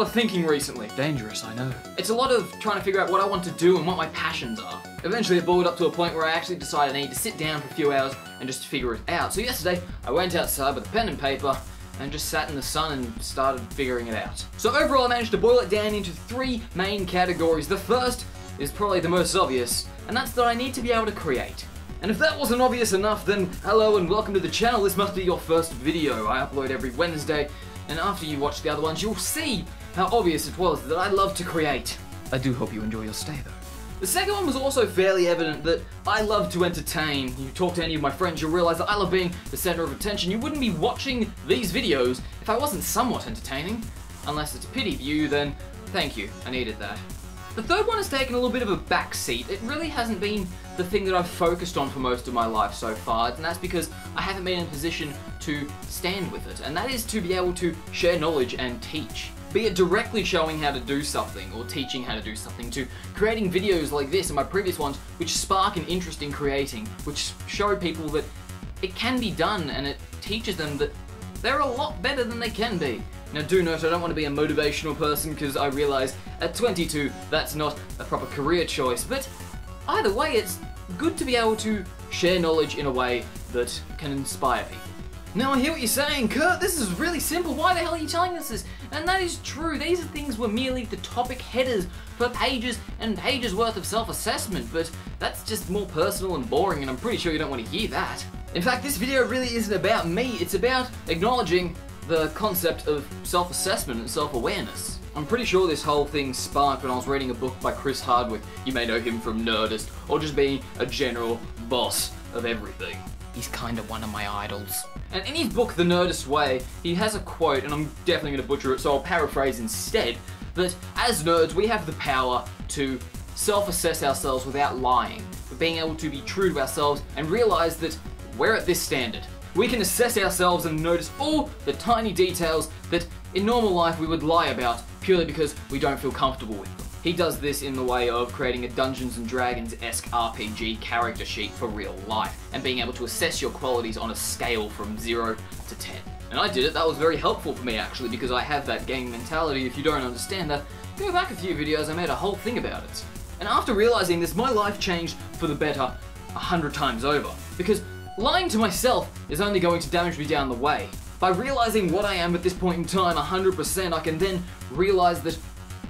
of thinking recently. Dangerous, I know. It's a lot of trying to figure out what I want to do and what my passions are. Eventually it boiled up to a point where I actually decided I need to sit down for a few hours and just figure it out. So yesterday, I went outside with a pen and paper and just sat in the sun and started figuring it out. So overall I managed to boil it down into 3 main categories. The first is probably the most obvious, and that's that I need to be able to create. And if that wasn't obvious enough, then hello and welcome to the channel. This must be your first video. I upload every Wednesday, and after you watch the other ones, you'll see how obvious it was that I love to create. I do hope you enjoy your stay though. The second one was also fairly evident, that I love to entertain. You talk to any of my friends, you'll realize that I love being the center of attention. You wouldn't be watching these videos if I wasn't somewhat entertaining. Unless it's a pity view, then thank you, I needed that. The third one has taken a little bit of a backseat. It really hasn't been the thing that I've focused on for most of my life so far, and that's because I haven't been in a position to stand with it, and that is to be able to share knowledge and teach. Be it directly showing how to do something, or teaching how to do something, to creating videos like this and my previous ones, which spark an interest in creating, which show people that it can be done, and it teaches them that they're a lot better than they can be. Now do note, I don't want to be a motivational person, because I realize at 22 that's not a proper career choice, but either way it's good to be able to share knowledge in a way that can inspire people. Now I hear what you're saying, Kurt, this is really simple, why the hell are you telling us this? And that is true, these things were merely the topic headers for pages and pages worth of self-assessment, but that's just more personal and boring, and I'm pretty sure you don't want to hear that. In fact, this video really isn't about me, it's about acknowledging the concept of self-assessment and self-awareness. I'm pretty sure this whole thing sparked when I was reading a book by Chris Hardwick. You may know him from Nerdist, or just being a general boss of everything. He's kind of one of my idols. And in his book, The Nerdist Way, he has a quote, and I'm definitely going to butcher it, so I'll paraphrase instead, that as nerds, we have the power to self-assess ourselves without lying, for being able to be true to ourselves and realize that we're at this standard. We can assess ourselves and notice all the tiny details that in normal life we would lie about purely because we don't feel comfortable with them. He does this in the way of creating a Dungeons & Dragons-esque RPG character sheet for real life, and being able to assess your qualities on a scale from 0 to 10. And I did it, that was very helpful for me actually, because I have that game mentality. If you don't understand that, go back a few videos, I made a whole thing about it. And after realizing this, my life changed for the better 100 times over, because lying to myself is only going to damage me down the way. By realizing what I am at this point in time 100%, I can then realize that,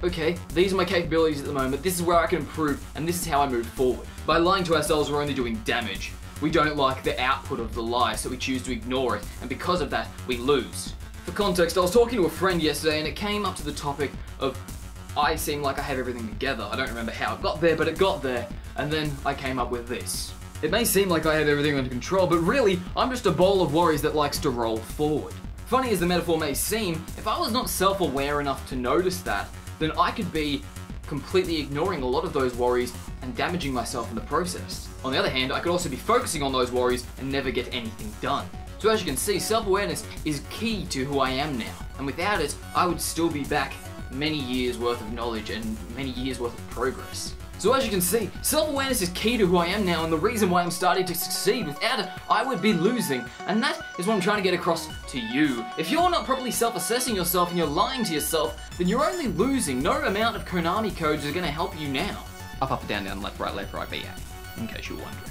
okay, these are my capabilities at the moment, this is where I can improve, and this is how I move forward. By lying to ourselves, we're only doing damage. We don't like the output of the lie, so we choose to ignore it, and because of that, we lose. For context, I was talking to a friend yesterday, and it came up to the topic of I seem like I have everything together. I don't remember how it got there, but it got there, and then I came up with this. It may seem like I have everything under control, but really, I'm just a bowl of worries that likes to roll forward. Funny as the metaphor may seem, if I was not self-aware enough to notice that, then I could be completely ignoring a lot of those worries and damaging myself in the process. On the other hand, I could also be focusing on those worries and never get anything done. So as you can see, self-awareness is key to who I am now, and without it, I would still be back many years worth of knowledge and many years worth of progress. So as you can see, self-awareness is key to who I am now, and the reason why I'm starting to succeed. Without it, I would be losing, and that is what I'm trying to get across to you. If you're not properly self-assessing yourself and you're lying to yourself, then you're only losing. No amount of Konami codes is going to help you now. Up, down, left, right, B, A, in case you're wondering.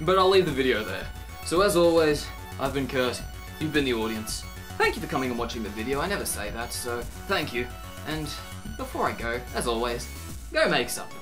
But I'll leave the video there. So as always, I've been Kurt, you've been the audience. Thank you for coming and watching the video, I never say that, so thank you. And before I go, as always, go make something.